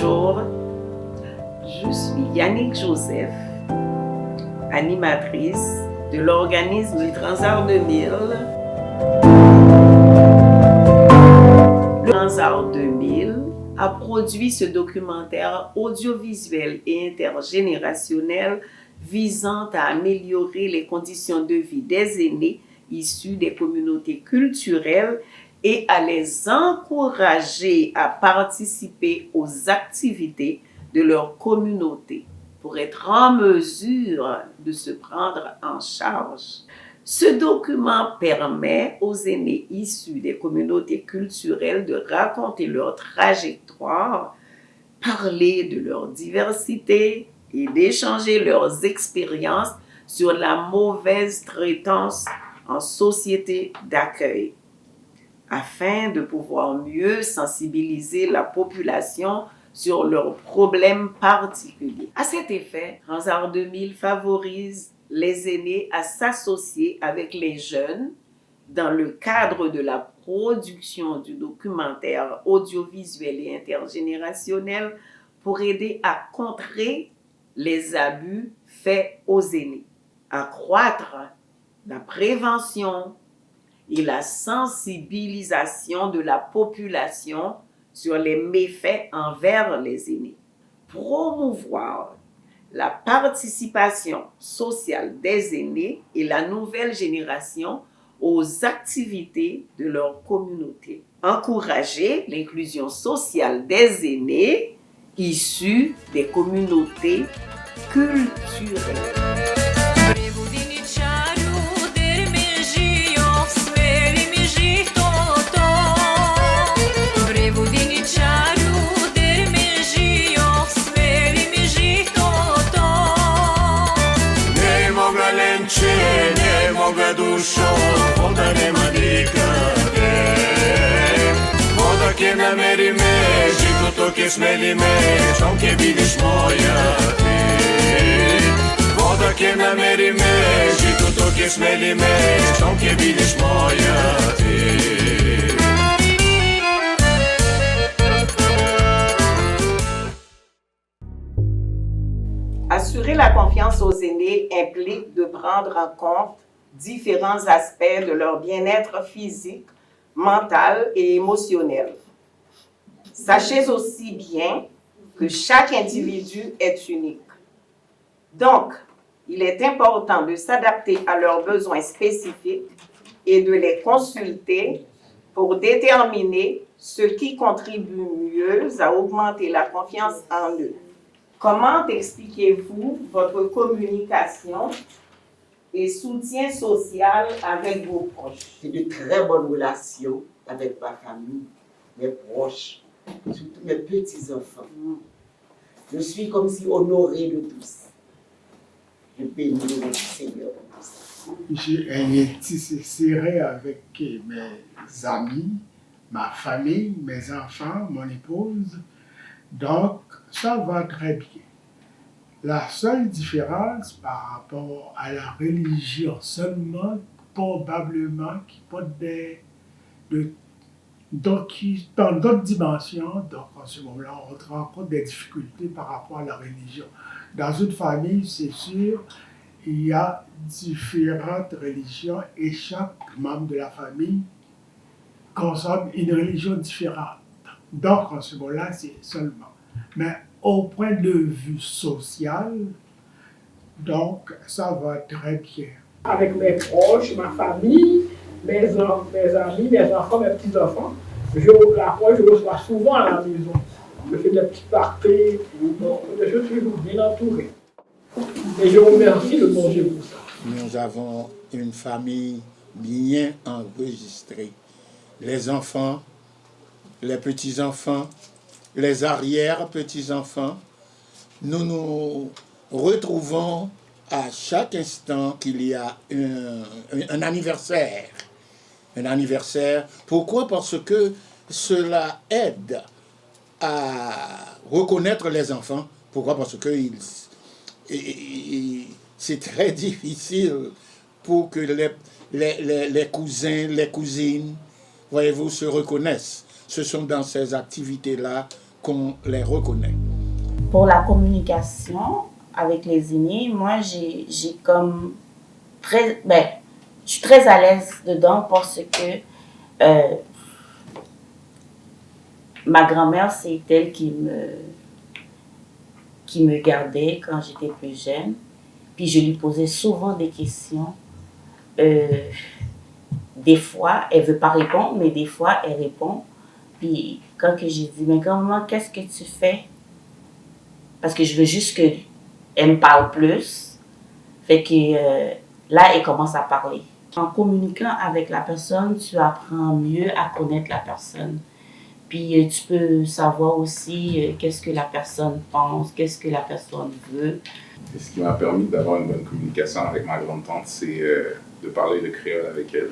Bonjour, je suis Yannick Joseph, animatrice de l'organisme Transart 2000. Le Transart 2000 a produit ce documentaire audiovisuel et intergénérationnel visant à améliorer les conditions de vie des aînés issus des communautés culturelles et à les encourager à participer aux activités de leur communauté pour être en mesure de se prendre en charge. Ce document permet aux aînés issus des communautés culturelles de raconter leur trajectoire, parler de leur diversité et d'échanger leurs expériences sur la mauvaise traitance en société d'accueil, afin de pouvoir mieux sensibiliser la population sur leurs problèmes particuliers. À cet effet, Transart 2000 favorise les aînés à s'associer avec les jeunes dans le cadre de la production du documentaire audiovisuel et intergénérationnel pour aider à contrer les abus faits aux aînés, accroître la prévention et la sensibilisation de la population sur les méfaits envers les aînés, promouvoir la participation sociale des aînés et la nouvelle génération aux activités de leur communauté, encourager l'inclusion sociale des aînés issus des communautés culturelles. Ne moga dušo, voda nema nikade. Voda ke nameri me, žito to ke smeli me, što ke vidiš moja ti. Voda ke nameri me, žito to ke smeli me, što ke vidiš moja ti. Assurer la confiance aux aînés implique de prendre en compte différents aspects de leur bien-être physique, mental et émotionnel. Sachez aussi bien que chaque individu est unique. Donc, il est important de s'adapter à leurs besoins spécifiques et de les consulter pour déterminer ce qui contribue mieux à augmenter la confiance en eux. Comment expliquez-vous votre communication et soutien social avec vos proches? J'ai de très bonnes relations avec ma famille, mes proches, surtout mes petits-enfants. Je suis comme si honorée de tous. Je bénis le nom du Seigneur. J'ai un lien serré avec mes amis, ma famille, mes enfants, mon épouse. Donc, ça va très bien. La seule différence par rapport à la religion seulement, probablement, dans d'autres dimensions, donc en ce moment-là, on rencontre des difficultés par rapport à la religion. Dans une famille, c'est sûr, il y a différentes religions et chaque membre de la famille consomme une religion différente. Donc, en ce moment-là, c'est seulement. Mais au point de vue social, donc, ça va très bien. Avec mes proches, ma famille, mes amis, mes enfants, mes petits-enfants, je reçois souvent à la maison. Je fais des petits parties, je suis toujours bien entouré. Et je remercie le bon Dieu pour ça. Nous avons une famille bien enregistrée. Les enfants, les petits-enfants, les arrière-petits-enfants, nous nous retrouvons à chaque instant qu'il y a un anniversaire. Un anniversaire. Pourquoi? Parce que cela aide à reconnaître les enfants. Pourquoi? Parce que c'est très difficile pour que les cousins, les cousines, voyez-vous, se reconnaissent. Ce sont dans ces activités-là qu'on les reconnaît. Pour la communication avec les aînés, moi, j'ai comme je suis très à l'aise dedans parce que ma grand-mère, c'est elle qui me gardait quand j'étais plus jeune. Puis je lui posais souvent des questions. Des fois, elle ne veut pas répondre, mais des fois, elle répond. Puis quand que j'ai dit, mais grand-maman, qu'est-ce que tu fais? Parce que je veux juste qu'elle me parle plus. Fait que là, elle commence à parler. En communiquant avec la personne, tu apprends mieux à connaître la personne. Puis tu peux savoir aussi qu'est-ce que la personne pense, qu'est-ce que la personne veut. Et ce qui m'a permis d'avoir une bonne communication avec ma grande-tante, c'est de parler le créole avec elle.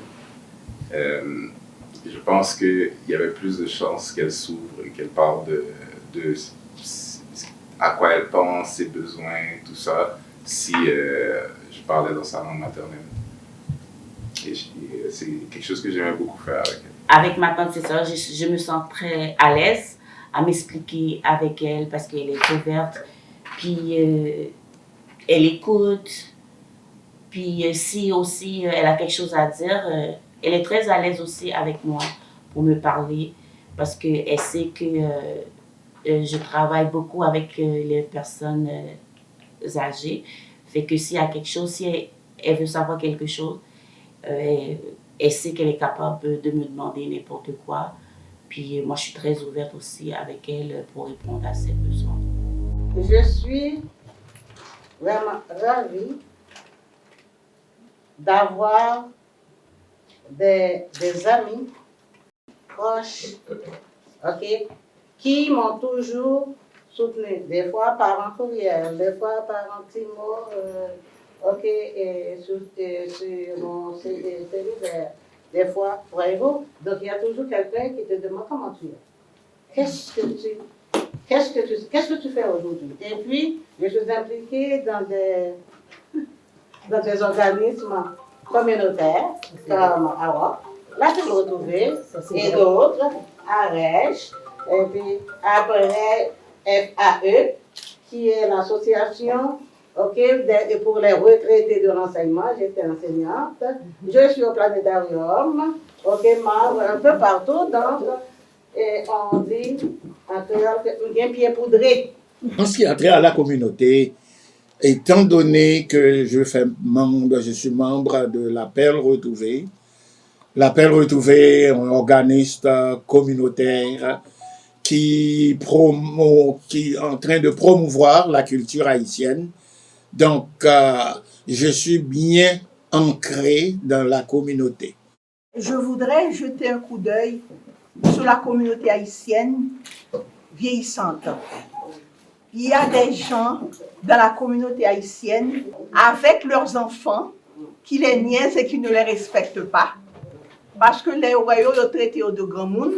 Je pense qu'il y avait plus de chances qu'elle s'ouvre et qu'elle parle de à quoi elle pense, ses besoins, tout ça, si je parlais dans sa langue maternelle. Et c'est quelque chose que j'aimais beaucoup faire avec elle. Avec ma tante, c'est ça, je me sens très à l'aise à m'expliquer avec elle parce qu'elle est ouverte. Puis elle écoute. Puis si aussi elle a quelque chose à dire, elle est très à l'aise aussi avec moi pour me parler parce qu'elle sait que je travaille beaucoup avec les personnes âgées. Fait que s'il y a quelque chose, si elle veut savoir quelque chose, elle sait qu'elle est capable de me demander n'importe quoi. Puis moi, je suis très ouverte aussi avec elle pour répondre à ses besoins. Je suis vraiment ravie d'avoir des amis proches, ok, qui m'ont toujours soutenu. Des fois par un courriel, des fois par un petit mot, ok, et sur mon cellulaire. Des fois, voyez-vous, donc il y a toujours quelqu'un qui te demande comment tu es. Qu'est-ce que tu fais aujourd'hui? Et puis, je suis impliquée dans des organismes communautaires, comme AWAP, la Terre retrouvée, et d'autres, AREJ, et puis après FAE, qui est l'association pour les retraités de l'enseignement. J'étais enseignante. Je suis au planétarium, membre un peu partout, donc et on dit en créole que un pied poudré. En ce qui a trait à la communauté, étant donné que je suis membre de l'Appel Retrouvé. L'Appel Retrouvé est un organisme communautaire qui est en train de promouvoir la culture haïtienne. Donc, je suis bien ancré dans la communauté. Je voudrais jeter un coup d'œil sur la communauté haïtienne vieillissante. Il y a des gens dans la communauté haïtienne avec leurs enfants qui les niaisent et qui ne les respectent pas parce que les royaumes de traité de grand monde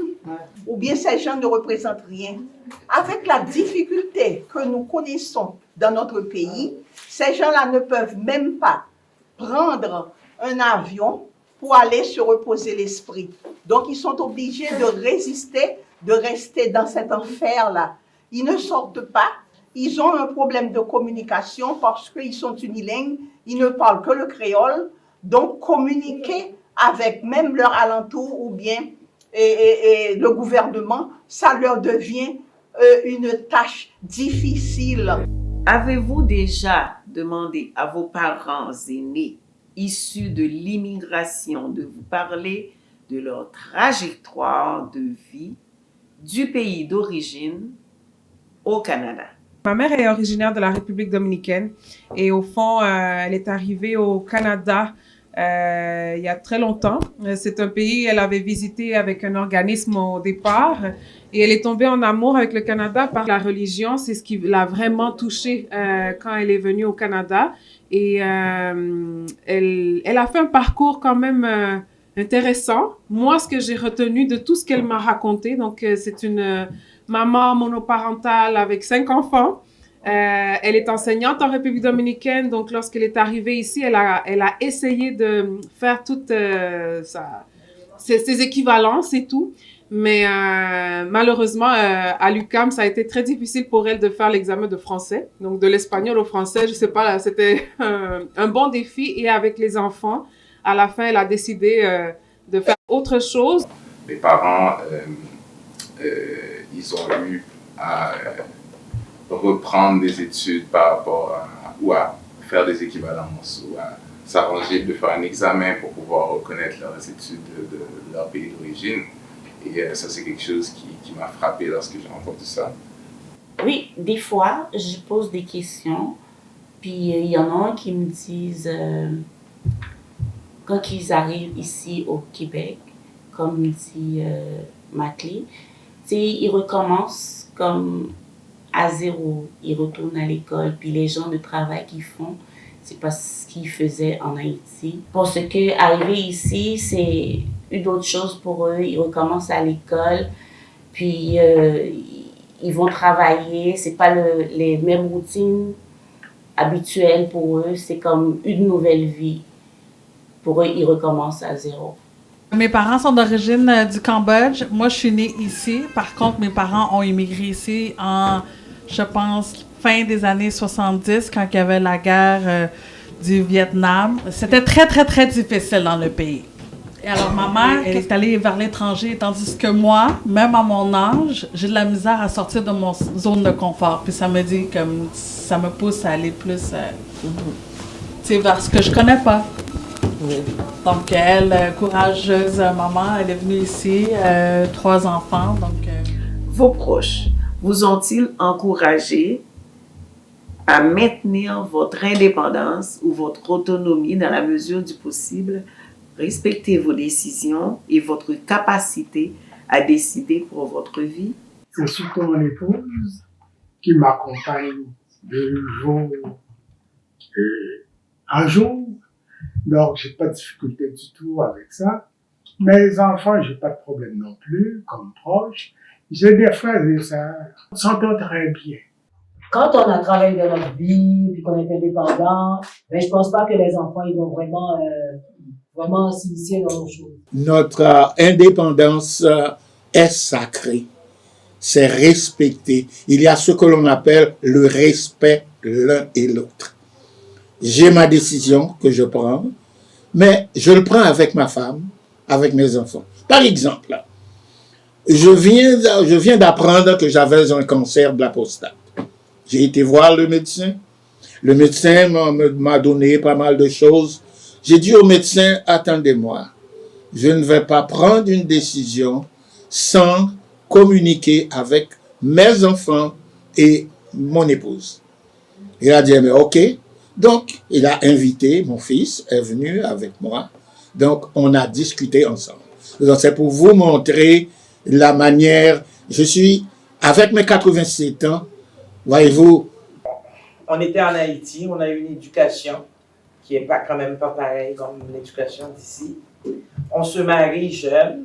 ou bien ces gens ne représentent rien. Avec la difficulté que nous connaissons dans notre pays, ces gens-là ne peuvent même pas prendre un avion pour aller se reposer l'esprit. Donc, ils sont obligés de résister, de rester dans cet enfer-là. Ils ne sortent pas, ils ont un problème de communication parce qu'ils sont unilingues, ils ne parlent que le créole. Donc, communiquer avec même leur alentour ou bien le gouvernement, ça leur devient une tâche difficile. Avez-vous déjà demandé à vos parents aînés issus de l'immigration de vous parler de leur trajectoire de vie du pays d'origine au Canada? Ma mère est originaire de la République dominicaine et au fond, elle est arrivée au Canada il y a très longtemps. C'est un pays qu'elle avait visité avec un organisme au départ et elle est tombée en amour avec le Canada par la religion. C'est ce qui l'a vraiment touchée quand elle est venue au Canada. Et elle a fait un parcours quand même intéressant. Moi, ce que j'ai retenu de tout ce qu'elle m'a raconté, donc c'est une maman monoparentale avec 5 enfants. Elle est enseignante en République dominicaine, donc lorsqu'elle est arrivée ici, elle a essayé de faire toute ces équivalences et tout. Mais malheureusement, à l'UQAM, ça a été très difficile pour elle de faire l'examen de français. Donc, de l'espagnol au français, je sais pas, là, c'était un bon défi. Et avec les enfants, à la fin, elle a décidé de faire autre chose. Mes parents, ils ont eu à reprendre des études par rapport ou à faire des équivalences, ou à s'arranger de faire un examen pour pouvoir reconnaître leurs études de leur pays d'origine. Et ça, c'est quelque chose qui m'a frappé lorsque j'ai entendu ça. Oui, des fois, je pose des questions, puis il y en a qui me disent, quand ils arrivent ici au Québec, comme dit Matli, ils recommencent comme à zéro, ils retournent à l'école, puis les gens de travail qu'ils font, c'est pas ce qu'ils faisaient en Haïti. Parce que arriver ici, c'est une autre chose pour eux. Ils recommencent à l'école, puis ils vont travailler. C'est pas les mêmes routines habituelles pour eux. C'est comme une nouvelle vie. Pour eux, ils recommencent à zéro. Mes parents sont d'origine du Cambodge. Moi, je suis née ici. Par contre, mes parents ont immigré ici en, je pense, fin des années 70, quand il y avait la guerre du Vietnam. C'était très, très, très difficile dans le pays. Et alors, ma mère, elle est allée vers l'étranger, tandis que moi, même à mon âge, j'ai de la misère à sortir de mon zone de confort. Puis ça me dit, comme, ça me pousse à aller plus, vers ce que je connais pas. Donc, elle, courageuse maman, elle est venue ici, 3 enfants, donc... Vos proches vous ont-ils encouragé à maintenir votre indépendance ou votre autonomie dans la mesure du possible? Respectez vos décisions et votre capacité à décider pour votre vie. C'est surtout mon épouse qui m'accompagne de jour en jour. Donc, j'ai pas de difficulté du tout avec ça. Mes enfants, j'ai pas de problème non plus, comme proches. J'ai des frères et sœurs, on s'entend très bien. Quand on a travaillé dans notre vie, puis qu'on est indépendant, ben, je pense pas que les enfants, ils vont vraiment s'initier dans nos choses. Notre indépendance est sacrée. C'est respecté. Il y a ce que l'on appelle le respect l'un et l'autre. J'ai ma décision que je prends, mais je le prends avec ma femme, avec mes enfants. Par exemple, je viens d'apprendre que j'avais un cancer de la prostate. J'ai été voir le médecin. Le médecin m'a donné pas mal de choses. J'ai dit au médecin, attendez-moi, je ne vais pas prendre une décision sans communiquer avec mes enfants et mon épouse. Il a dit, mais ok. Donc, il a invité, mon fils est venu avec moi. Donc, on a discuté ensemble. Donc, c'est pour vous montrer la manière, je suis, avec mes 87 ans, voyez-vous. On était en Haïti, on a eu une éducation qui n'est quand même pas pareille comme l'éducation d'ici. On se marie jeune,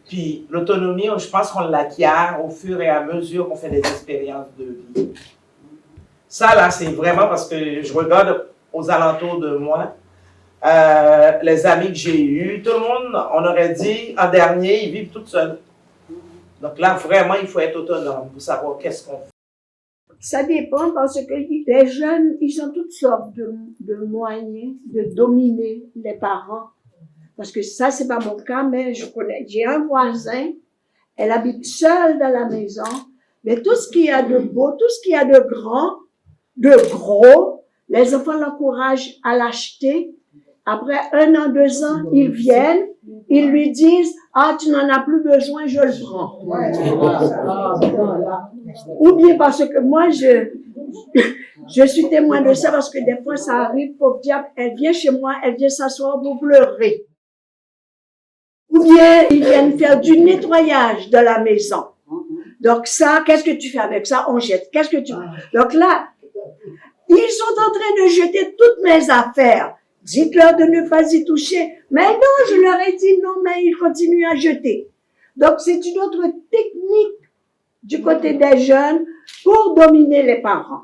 puis l'autonomie, je pense qu'on l'acquiert au fur et à mesure qu'on fait des expériences de vie. Ça, là, c'est vraiment parce que je regarde aux alentours de moi, les amis que j'ai eus, tout le monde, on aurait dit, en dernier, ils vivent tout seuls. Donc là, vraiment, il faut être autonome pour savoir qu'est-ce qu'on fait. Ça dépend parce que les jeunes, ils ont toutes sortes de moyens de dominer les parents. Parce que ça, c'est pas mon cas, mais j'ai un voisin, elle habite seule dans la maison, mais tout ce qu'il y a de beau, tout ce qu'il y a de grand, de gros, les enfants l'encouragent à l'acheter. Après 1 an, 2 ans, ils viennent, ils lui disent, ah, tu n'en as plus besoin, je le prends. Ou bien parce que moi, je suis témoin de ça parce que des fois, ça arrive, pauvre diable, elle vient chez moi, elle vient s'asseoir pour pleurer. Ou bien, ils viennent faire du nettoyage de la maison. Donc ça, qu'est-ce que tu fais avec ça? On jette. Qu'est-ce que tu fais? Donc là, ils sont en train de jeter toutes mes affaires. Dites-leur de ne pas y toucher. Mais non, je leur ai dit non, mais ils continuent à jeter. Donc c'est une autre technique du côté des jeunes pour dominer les parents.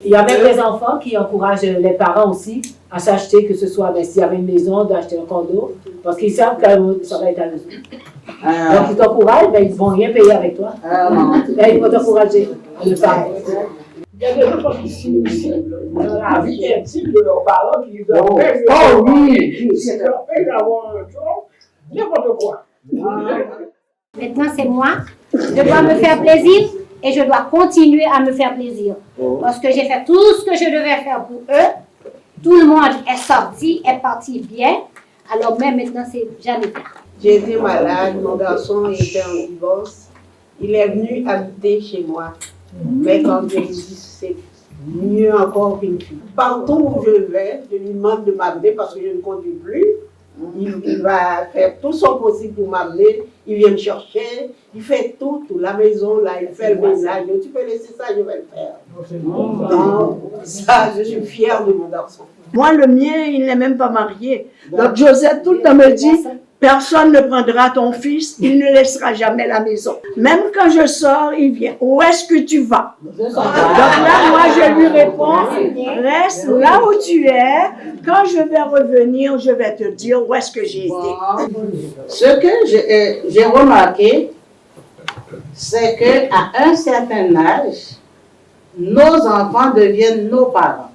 Il y a même des enfants qui encouragent les parents aussi à s'acheter, que ce soit s'il y avait une maison, d'acheter un condo, parce qu'ils savent que ça va être à eux. Donc ils t'encouragent, ils ne vont rien payer avec toi. Ils vont t'encourager à le faire. Il y a des enfants qui s'initient dans la vie intime de leurs parents qui les empêchent d'avoir un job, n'importe quoi. Maintenant, c'est moi. Je dois me faire plaisir et je dois continuer à me faire plaisir. Parce que j'ai fait tout ce que je devais faire pour eux. Tout le monde est sorti, est parti bien. Alors même maintenant, c'est jamais tard. J'ai été malade, mon garçon était en divorce. Il est venu habiter chez moi. Mais comme je dis, c'est mieux encore qu'une fille. Partout où je vais, je lui demande de m'amener parce que je ne conduis plus. Il va faire tout son possible pour m'amener. Il vient me chercher. Il fait tout. La maison, là, il fait le ménage. Tu peux laisser ça, je vais le faire. Donc, ça, je suis fière de mon garçon. Moi, le mien, il n'est même pas marié. Donc, Josette, tout le temps me dit, personne ne prendra ton fils, il ne laissera jamais la maison. Même quand je sors, il vient. Où est-ce que tu vas? Donc là, moi, je lui réponds, reste là où tu es. Quand je vais revenir, je vais te dire où est-ce que j'ai été. Ce que j'ai remarqué, c'est qu'à un certain âge, nos enfants deviennent nos parents.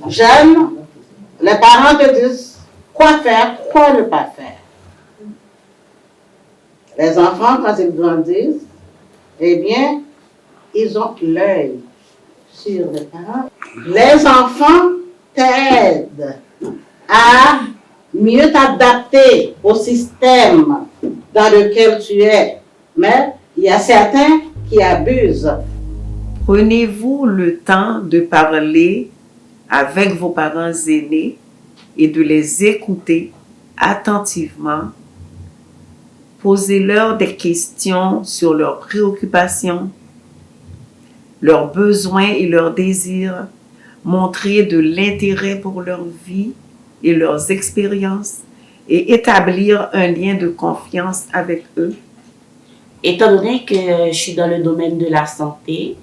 Jeunes, les parents te disent quoi faire, quoi ne pas faire. Les enfants, quand ils grandissent, eh bien, ils ont l'œil sur les parents. Les enfants t'aident à mieux t'adapter au système dans lequel tu es. Mais il y a certains qui abusent. Prenez-vous le temps de parler avec vos parents aînés et de les écouter attentivement. Posez-leur des questions sur leurs préoccupations, leurs besoins et leurs désirs. Montrez de l'intérêt pour leur vie et leurs expériences et établir un lien de confiance avec eux. Étant donné que je suis dans le domaine de la santé,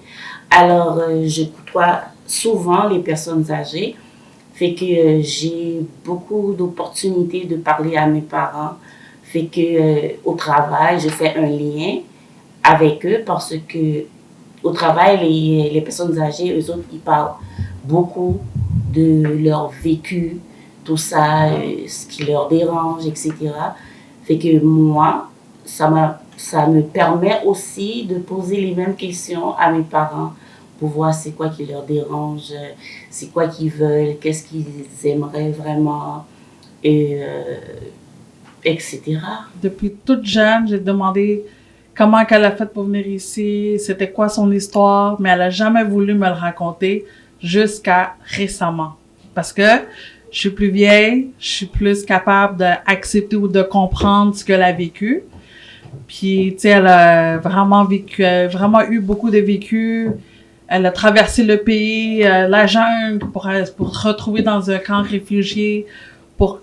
alors je côtoie souvent les personnes âgées, fait que j'ai beaucoup d'opportunités de parler à mes parents, fait que au travail, je fais un lien avec eux parce que au travail, les personnes âgées, eux autres, ils parlent beaucoup de leur vécu, tout ça, ce qui leur dérange, etc. Fait que moi, ça me permet aussi de poser les mêmes questions à mes parents pour voir c'est quoi qui leur dérange, c'est quoi qu'ils veulent, qu'est-ce qu'ils aimeraient vraiment, et, etc. Depuis toute jeune, j'ai demandé comment elle a fait pour venir ici, c'était quoi son histoire, mais elle n'a jamais voulu me le raconter jusqu'à récemment. Parce que je suis plus vieille, je suis plus capable d'accepter ou de comprendre ce qu'elle a vécu. Puis, tu sais, elle a vraiment eu beaucoup de vécu. Elle a traversé le pays, la jungle, pour se retrouver dans un camp réfugié, pour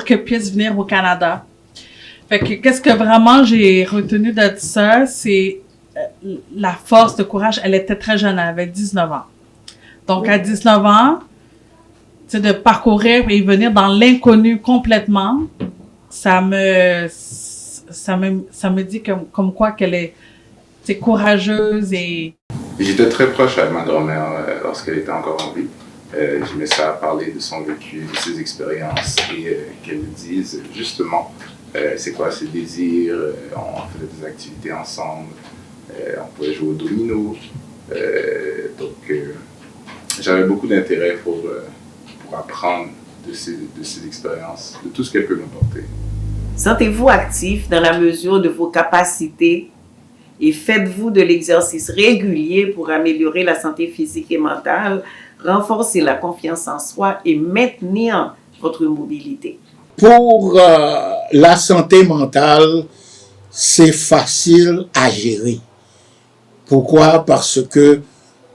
qu'elle puisse venir au Canada. Fait que, qu'est-ce que vraiment j'ai retenu de ça, c'est la force, le courage. Elle était très jeune, elle avait 19 ans. Donc, à 19 ans, tu sais, de parcourir et venir dans l'inconnu complètement, ça me dit comme quoi qu'elle est courageuse et... J'étais très proche à ma grand-mère lorsqu'elle était encore en vie. J'aimais ça parler de son vécu, de ses expériences et qu'elle me dise justement c'est quoi ses désirs. On faisait des activités ensemble, on pouvait jouer au domino. Donc j'avais beaucoup d'intérêt pour apprendre de ses expériences, de tout ce qu'elle peut m'apporter. Sentez-vous actif dans la mesure de vos capacités et faites-vous de l'exercice régulier pour améliorer la santé physique et mentale, renforcer la confiance en soi et maintenir votre mobilité. Pour la santé mentale, c'est facile à gérer. Pourquoi? Parce que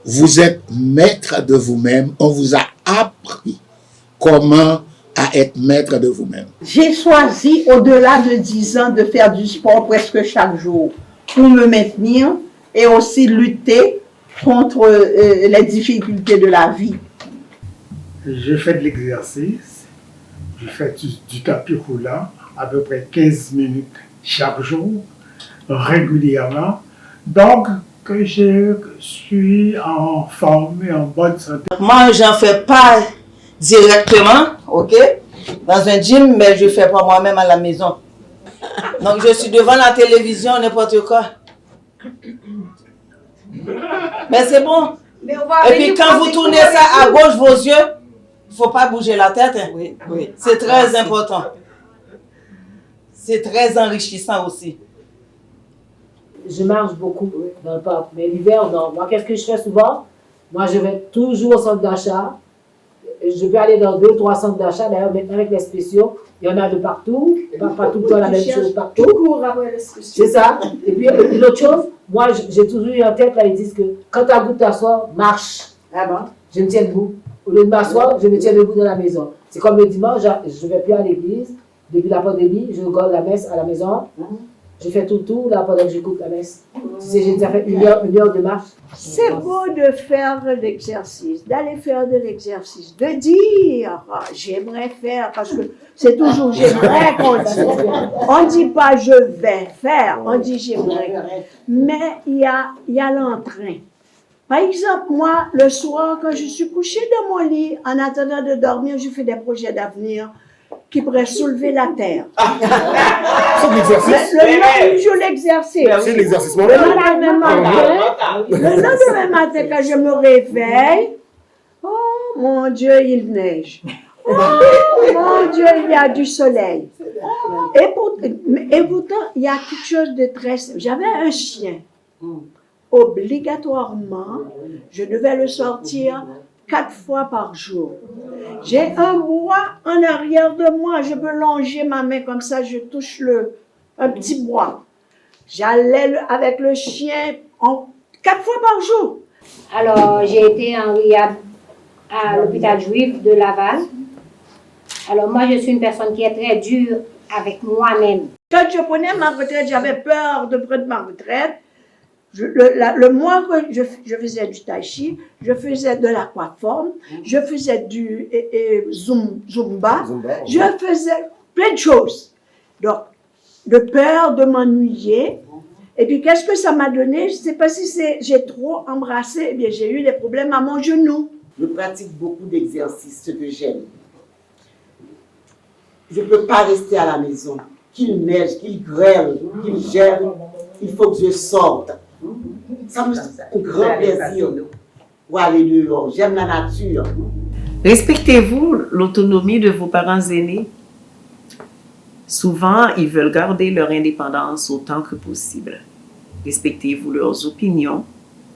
vous êtes maître de vous-même. On vous a appris comment à être maître de vous-même. J'ai choisi, au-delà de 10 ans, de faire du sport presque chaque jour pour me maintenir et aussi lutter contre les difficultés de la vie. Je fais de l'exercice, je fais du tapis roulant à peu près 15 minutes chaque jour, régulièrement. Donc, que je suis en forme et en bonne santé. Moi, j'en fais pas directement, ok, dans un gym, mais je fais pas moi-même à la maison. Donc, je suis devant la télévision, n'importe quoi. Mais c'est bon. Et puis, quand vous tournez ça à gauche, vos yeux, il ne faut pas bouger la tête. Hein. Oui, oui. C'est très important. C'est très enrichissant aussi. Je marche beaucoup dans le parc, mais l'hiver, non. Moi, qu'est-ce que je fais souvent? Moi, je vais toujours au centre d'achat. Je peux aller dans 2-3 centres d'achat. D'ailleurs, maintenant, avec les spéciaux, il y en a de partout. Pas tout le temps la même chose partout. C'est ça. Et puis, l'autre chose, moi, j'ai toujours eu en tête, là, ils disent que quand tu as goût de t'asseoir, marche. Ah bon? Je me tiens debout. Au lieu de m'asseoir, je me tiens debout dans la maison. C'est comme le dimanche, je ne vais plus à l'église. Depuis la pandémie, je regarde la messe à la maison. Je fais tout là pendant que j'écoute la messe. J'ai déjà fait une heure de marche. C'est beau de faire de l'exercice, d'aller faire de l'exercice, de dire ah, j'aimerais faire, parce que c'est toujours j'aimerais qu'on dit. On ne dit pas je vais faire, on dit j'aimerais. Mais il y a l'entrain. Par exemple, moi, le soir, quand je suis couchée dans mon lit, en attendant de dormir, je fais des projets d'avenir qui pourraient soulever la terre. C'est l'exercice. Le jour l'exercice. C'est l'exercice Le lendemain matin, quand je me réveille, oh mon Dieu, il neige. Oh mon Dieu, il y a du soleil. Et pourtant, il y a quelque chose de très simple. J'avais un chien. Obligatoirement, je devais le sortir 4 fois par jour. J'ai un bois en arrière de moi, je peux longer ma main comme ça, je touche un petit bois. J'allais avec le chien 4 fois par jour. Alors, j'ai été en rehab à l'hôpital juif de Laval. Alors, moi, je suis une personne qui est très dure avec moi-même. Quand je prenais ma retraite, j'avais peur de prendre ma retraite. Le mois que je faisais du tai chi, je faisais de l'aquaforme, je faisais du zumba, je faisais plein de choses. Donc, de peur de m'ennuyer. Et puis, qu'est-ce que ça m'a donné? Je ne sais pas si j'ai trop embrassé, eh bien, j'ai eu des problèmes à mon genou. Je pratique beaucoup d'exercices, ce que j'aime. Je ne peux pas rester à la maison. Qu'il neige, qu'il grêle, qu'il gèle, il faut que je sorte. Ça me fait un grand plaisir pour aller dehors. J'aime la nature. Respectez-vous l'autonomie de vos parents aînés? Souvent, ils veulent garder leur indépendance autant que possible. Respectez-vous leurs opinions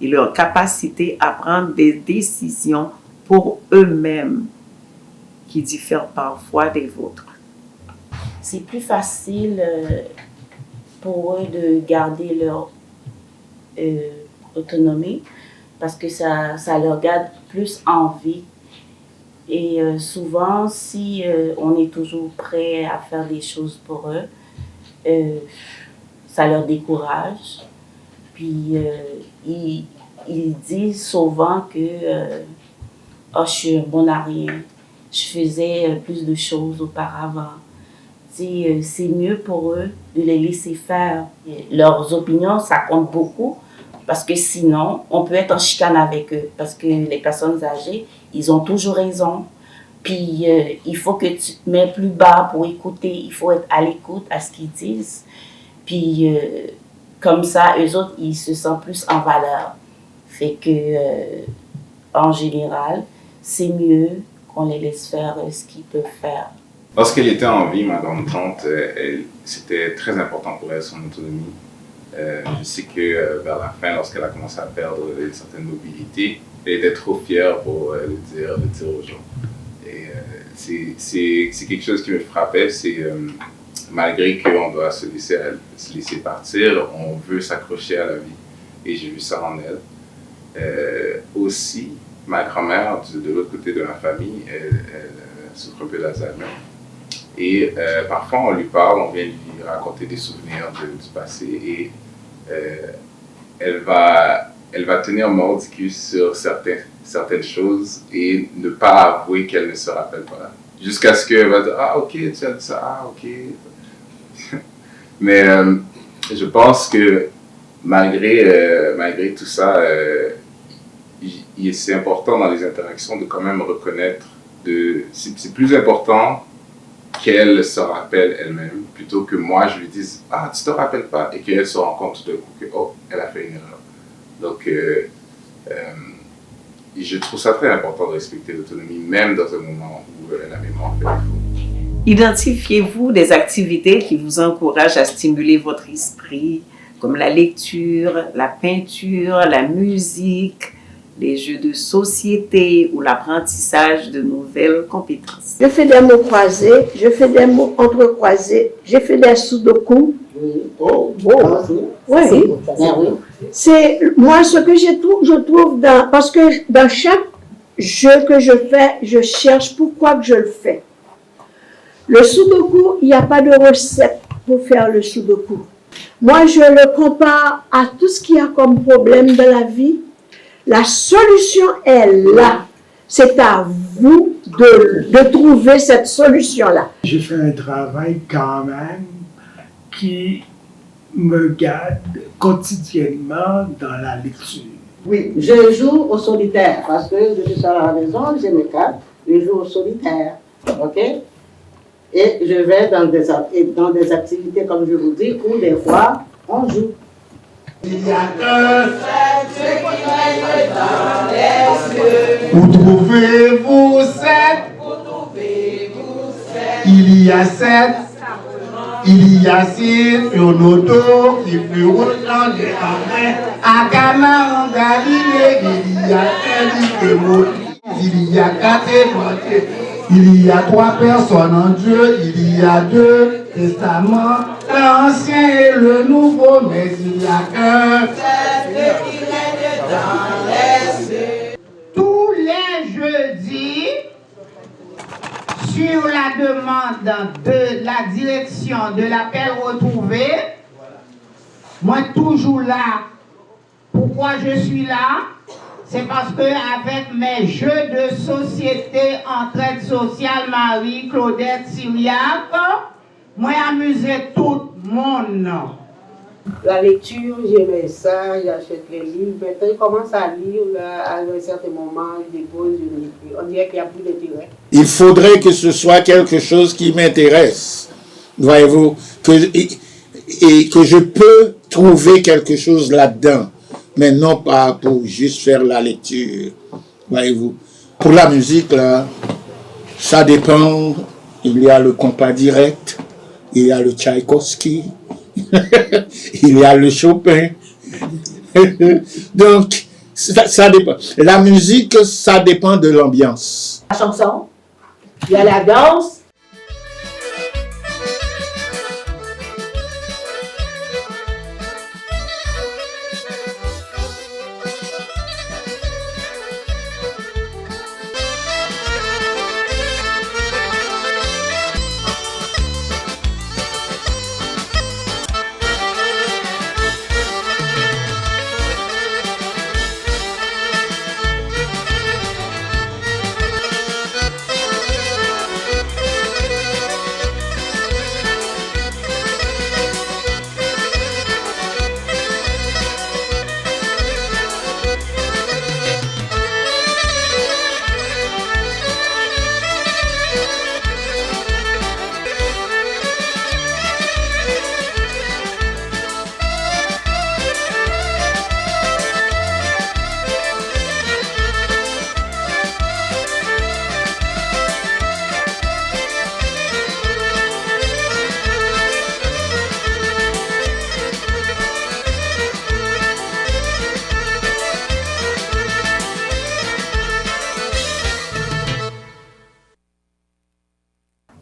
et leur capacité à prendre des décisions pour eux-mêmes qui diffèrent parfois des vôtres. C'est plus facile pour eux de garder leur autonomie parce que ça leur garde plus en vie. Et souvent, si on est toujours prêt à faire des choses pour eux, ça leur décourage. Puis, ils disent souvent que oh, je suis un bon à rien, je faisais plus de choses auparavant. C'est mieux pour eux de les laisser faire. Leurs opinions, ça compte beaucoup parce que sinon, on peut être en chicane avec eux parce que les personnes âgées, ils ont toujours raison. Puis, il faut que tu te mets plus bas pour écouter. Il faut être à l'écoute à ce qu'ils disent. Puis, comme ça, eux autres, ils se sentent plus en valeur. Fait que, en général, c'est mieux qu'on les laisse faire ce qu'ils peuvent faire. Lorsqu'elle était en vie, ma grande-tante, c'était très important pour elle, son autonomie. Je sais que vers la fin, lorsqu'elle a commencé à perdre une certaine mobilité, elle était trop fière pour le dire aux gens. Et c'est quelque chose qui me frappait, c'est malgré qu'on doit se laisser partir, on veut s'accrocher à la vie. Et j'ai vu ça en elle. Aussi, ma grand-mère, de l'autre côté de ma famille, elle souffre un peu d'Alzheimer. Et parfois, on lui parle, on vient lui raconter des souvenirs du passé et elle va tenir mordicus sur certaines choses et ne pas avouer qu'elle ne se rappelle pas. Jusqu'à ce qu'elle va dire « Ah, ok, tu as dit ça, ah, ok. » Mais je pense que malgré tout ça, c'est important dans les interactions de quand même reconnaître, c'est plus important qu'elle se rappelle elle-même, plutôt que moi je lui dise « Ah, tu te rappelles pas » et qu'elle se rend compte tout d'un coup que « Oh, elle a fait une erreur ». Donc, je trouve ça très important de respecter l'autonomie, même dans un moment où la mémoire fait défaut. Identifiez-vous des activités qui vous encouragent à stimuler votre esprit, comme la lecture, la peinture, la musique, les jeux de société ou l'apprentissage de nouvelles compétences. Je fais des mots croisés, je fais des mots entrecroisés, je fais des sudoku. Oui. C'est moi ce que je trouve parce que dans chaque jeu que je fais, je cherche pourquoi que je le fais. Le sudoku, il n'y a pas de recette pour faire le sudoku. Moi, je le compare à tout ce qu'il y a comme problème dans la vie. La solution est là. C'est à vous de trouver cette solution-là. J'ai fait un travail quand même qui me garde quotidiennement dans la lecture. Oui, je joue au solitaire parce que je suis seule à la maison, j'ai mes cartes, je joue au solitaire, ok? Et je vais dans des activités, comme je vous dis, où des fois, on joue. Il y a un seul qui règne dans les cieux. Où trouvez-vous sept? Il y a sept. Il y a six sur nos dos qui fut roulant des campagnes. À Cana, en Galilée, il y a un livre il y a quatre évangiles. Il y a trois personnes en Dieu, il y a deux testaments, l'ancien et le nouveau, mais il n'y a qu'un seul qui règne dans les cieux. Tous les jeudis, sur la demande de la direction de l'appel retrouvé, moi toujours là. Pourquoi je suis là? C'est parce que avec mes jeux de société, entraide sociale, Marie-Claudette Syriac, moi amusé tout le monde. La lecture, j'aimais ça, j'achète les livres. Maintenant, il commence à lire, là, à un certain moment, il dépose une lecture. On dirait qu'il n'y a plus d'intérêt. Il faudrait que ce soit quelque chose qui m'intéresse, voyez-vous, et que je peux trouver quelque chose là-dedans. Mais non pas pour juste faire la lecture, voyez-vous. Pour la musique, là, ça dépend. Il y a le compas direct, il y a le Tchaïkovski, il y a le Chopin. Donc, ça dépend. La musique, ça dépend de l'ambiance. La chanson, il y a la danse.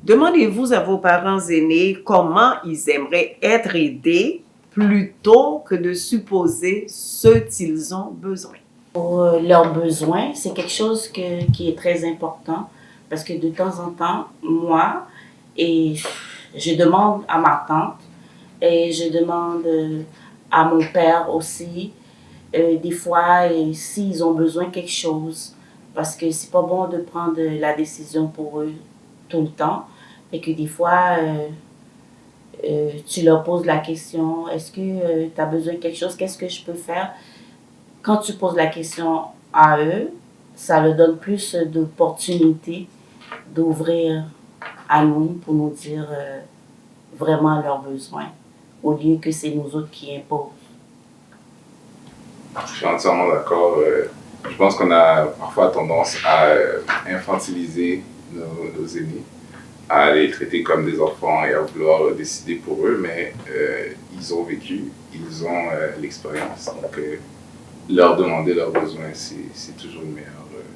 Demandez-vous à vos parents aînés comment ils aimeraient être aidés plutôt que de supposer ce qu'ils ont besoin. Pour leurs besoins, c'est quelque chose qui est très important parce que de temps en temps, moi, et je demande à ma tante et je demande à mon père aussi des fois, s'ils ont besoin de quelque chose, parce que c'est pas bon de prendre la décision pour eux tout le temps, et que des fois, tu leur poses la question, est-ce que tu as besoin de quelque chose, qu'est-ce que je peux faire? Quand tu poses la question à eux, ça leur donne plus d'opportunités d'ouvrir à nous pour nous dire vraiment leurs besoins, au lieu que c'est nous autres qui imposent. Je suis entièrement d'accord. Je pense qu'on a parfois tendance à infantiliser nos aînés, à les traiter comme des enfants et à vouloir décider pour eux, mais ils ont vécu, ils ont l'expérience. Donc, leur demander leurs besoins, c'est toujours le meilleur.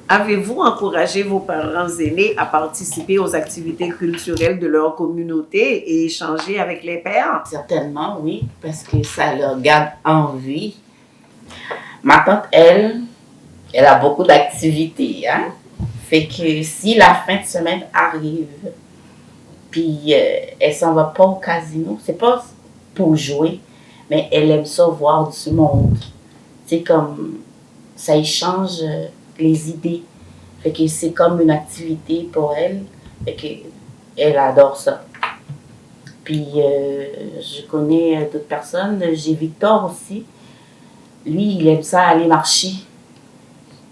Avez-vous encouragé vos parents aînés à participer aux activités culturelles de leur communauté et échanger avec les pères? Certainement, oui, parce que ça leur garde en vie. Ma tante, elle a beaucoup d'activités, hein? Fait que si la fin de semaine arrive, puis elle s'en va pas au casino, c'est pas pour jouer, mais elle aime ça voir du monde. C'est comme, ça échange les idées. Fait que c'est comme une activité pour elle. Fait que elle adore ça. Puis je connais d'autres personnes. J'ai Victor aussi. Lui, il aime ça aller marcher. Tu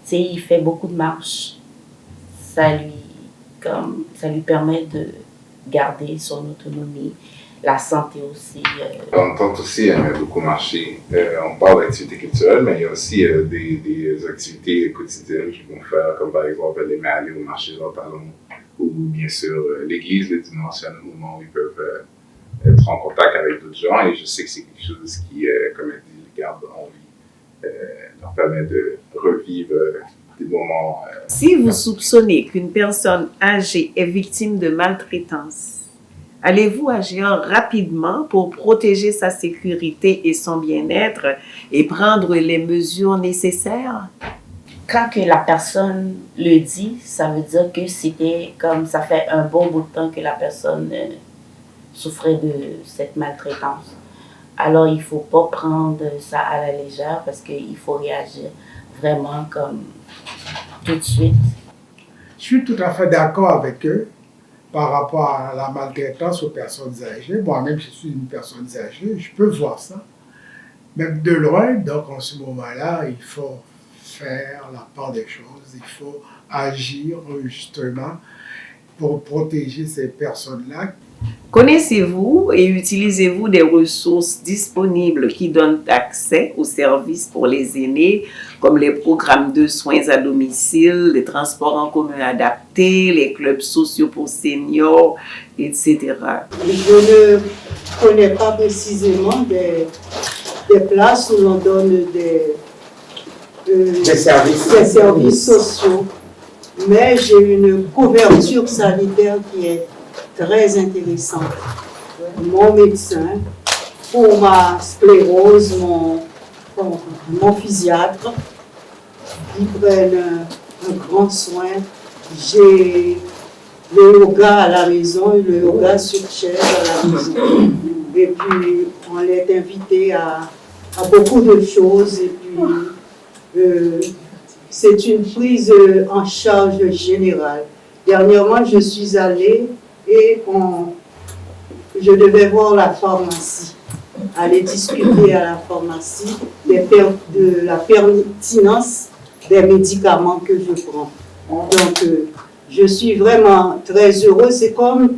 sais, il fait beaucoup de marches. Ça lui permet de garder son autonomie. La santé aussi. On tente aussi à beaucoup marcher. On parle d'activités culturelles, mais il y a aussi des activités quotidiennes qu'ils vont faire, comme par exemple les aller au marché Jean Talon, ou bien sûr l'église le dimanche, à un moment où ils peuvent être en contact avec d'autres gens. Et je sais que c'est quelque chose qui, comme elle dit, les garde en vie, leur permet de revivre des moments. Si vous soupçonnez qu'une personne âgée est victime de maltraitance, allez-vous agir rapidement pour protéger sa sécurité et son bien-être et prendre les mesures nécessaires? Quand que la personne le dit, ça veut dire que c'était comme ça fait un bon bout de temps que la personne souffrait de cette maltraitance. Alors, il ne faut pas prendre ça à la légère parce qu'il faut réagir vraiment comme tout de suite. Je suis tout à fait d'accord avec eux par rapport à la maltraitance aux personnes âgées. Moi-même, je suis une personne âgée, je peux voir ça. Même de loin, donc en ce moment-là, il faut faire la part des choses, il faut agir justement pour protéger ces personnes-là. Connaissez-vous et utilisez-vous des ressources disponibles qui donnent accès aux services pour les aînés, comme les programmes de soins à domicile, les transports en commun adaptés, les clubs sociaux pour seniors, etc.? Je ne connais pas précisément des places où l'on donne des services sociaux, mais j'ai une couverture sanitaire qui est très intéressante. Mon médecin, pour ma sclérose, mon physiatre, ils prennent un grand soin. J'ai le yoga à la maison, le yoga sur chaise à la maison. Et puis, on est invité à beaucoup de choses. Et puis, c'est une prise en charge générale. Dernièrement, je suis allée et je devais voir la pharmacie, aller discuter à la pharmacie de la pertinence des médicaments que je prends. Donc, je suis vraiment très heureuse. C'est comme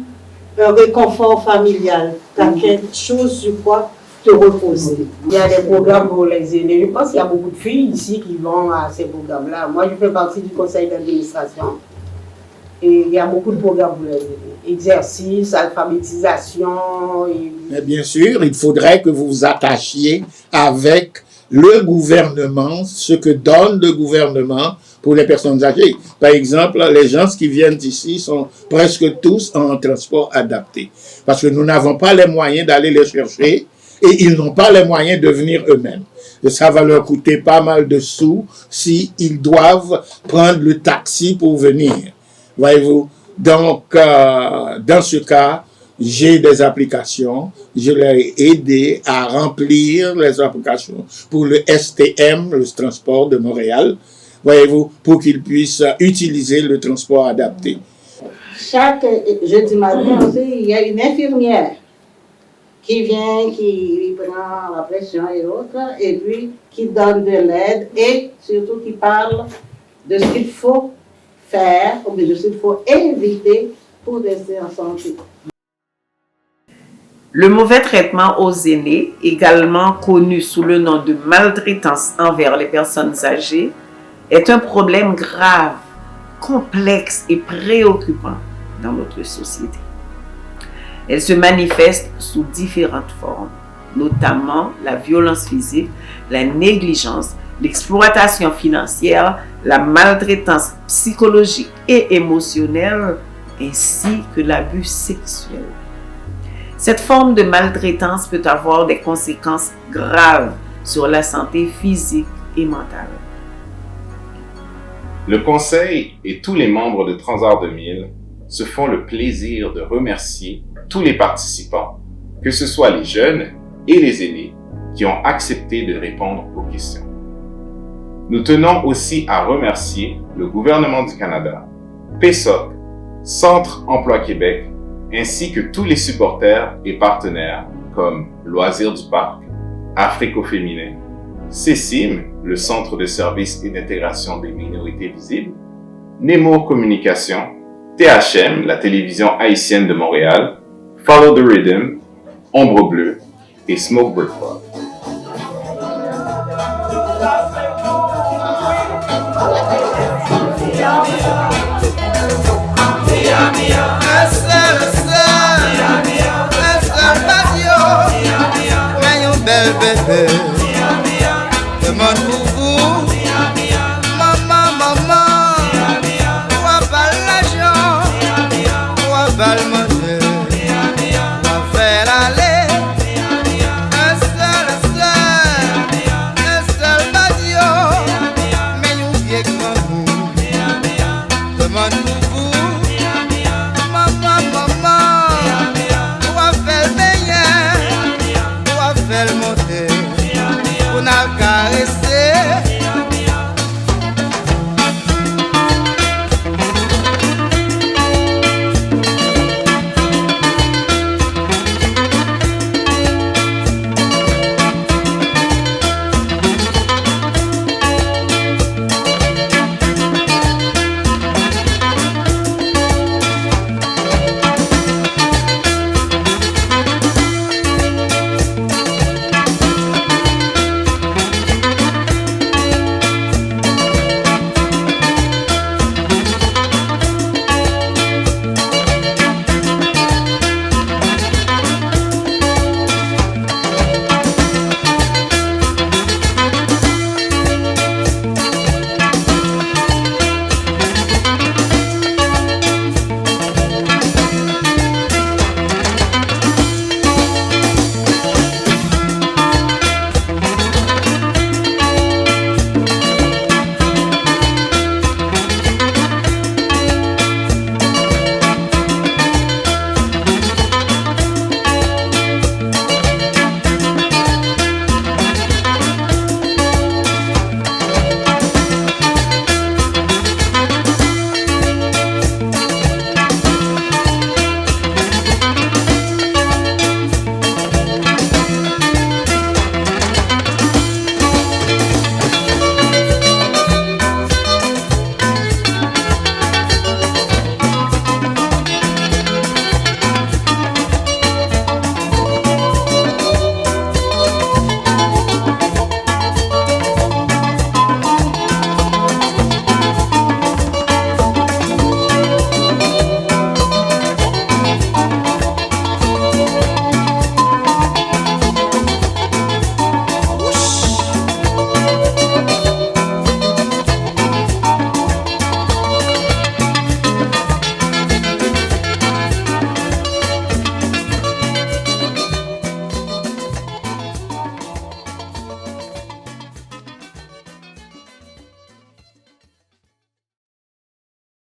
un réconfort familial. Tu as quelque chose sur quoi te reposer. Il y a des programmes pour les aînés. Je pense qu'il y a beaucoup de filles ici qui vont à ces programmes-là. Moi, je fais partie du conseil d'administration. Et il y a beaucoup de programmes pour les aînés. Exercices, alphabétisation. Mais bien sûr, il faudrait que vous vous attachiez avec le gouvernement, ce que donne le gouvernement pour les personnes âgées. Par exemple, les gens qui viennent ici sont presque tous en transport adapté. Parce que nous n'avons pas les moyens d'aller les chercher et ils n'ont pas les moyens de venir eux-mêmes. Et ça va leur coûter pas mal de sous s'ils doivent prendre le taxi pour venir. Voyez-vous? Donc, dans ce cas, j'ai des applications, je les ai aidés à remplir les applications pour le STM, le transport de Montréal, voyez-vous, pour qu'ils puissent utiliser le transport adapté. Chaque jeudi matin aussi, il y a une infirmière qui vient, qui prend la pression et autres, et puis qui donne de l'aide et surtout qui parle de ce qu'il faut faire, ou de ce qu'il faut éviter pour rester en santé. Le mauvais traitement aux aînés, également connu sous le nom de maltraitance envers les personnes âgées, est un problème grave, complexe et préoccupant dans notre société. Elle se manifeste sous différentes formes, notamment la violence physique, la négligence, l'exploitation financière, la maltraitance psychologique et émotionnelle, ainsi que l'abus sexuel. Cette forme de maltraitance peut avoir des conséquences graves sur la santé physique et mentale. Le Conseil et tous les membres de Transart 2000 se font le plaisir de remercier tous les participants, que ce soit les jeunes et les aînés, qui ont accepté de répondre aux questions. Nous tenons aussi à remercier le gouvernement du Canada, PESOC, Centre Emploi Québec, ainsi que tous les supporters et partenaires comme Loisirs du Parc, Afrique au féminin, CECIM, le Centre de services et d'intégration des minorités visibles, Nemo Communication, THM, la télévision haïtienne de Montréal, Follow the Rhythm, Ombre Bleue et Smoke Break Club. Belle bébé